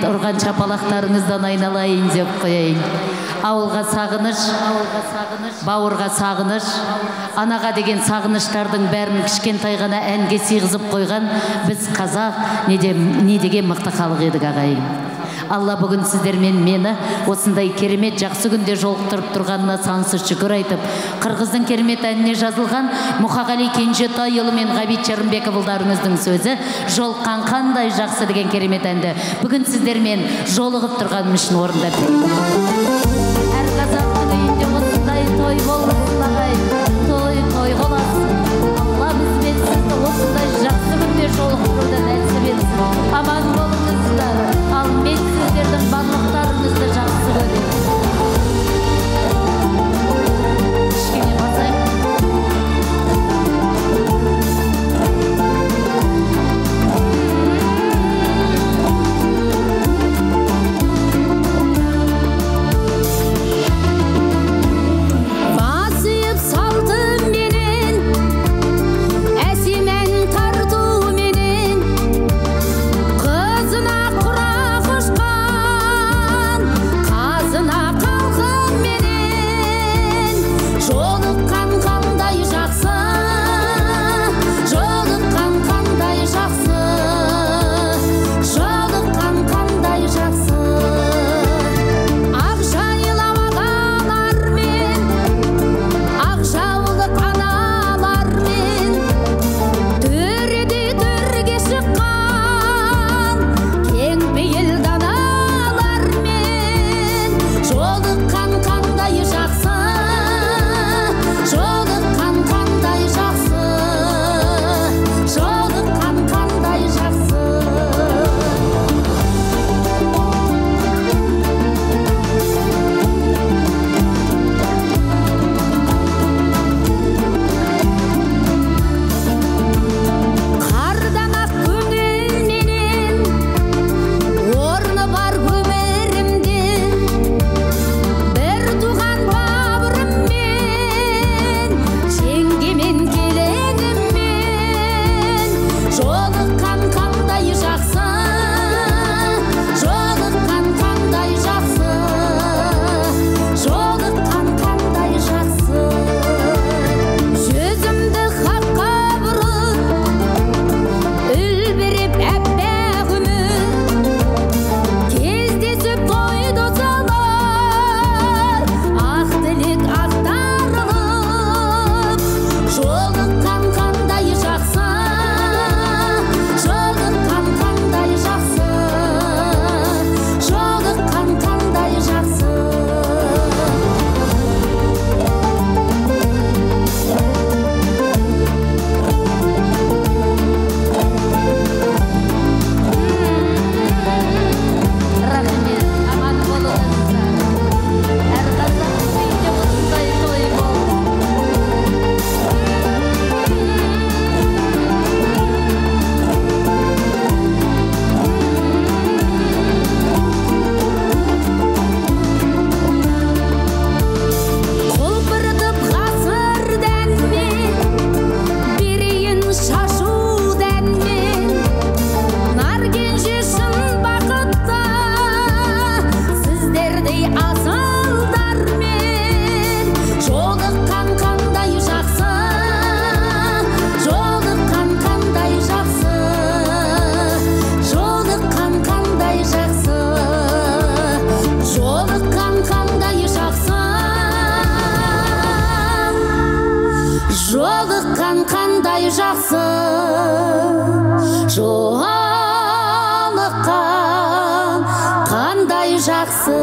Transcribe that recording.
ұрған чапалақтарыңыздан айналайын деп қояйын. Ауылға сағыныш, бауырға сағыныш, анаға деген сағыныштардың бәрін кішкентай ғана әнге сыйғызып қойған біз қазақ не деген мықты халық едік ағайын. Алла бүгін сіздермен мені осындай керемет жақсы күнде жолықтырып тұрғанына сансыз шүкір айтып, қырғыздың керемет әніне жазылған Мұқағали Кенжетайұлы мен Ғабит Жарымбекұлдарыңыздың сөзі «Жолыққан қандай жақсы» деген керемет әнді бүгін сіздермен жолығып тұрғаным үшін орындап берейін. Әр қазақтың үйінде осындай той болсын ағайын, той боласын. Алла бізбен сізді осындай жақсы күнде жолықтыруды нәсіп етсін. Аман болыңыздар. Ал мен сіздердің барлықтарыңызды жақсы көремін. Кішкене басайын. Жолыққан қандай жақсы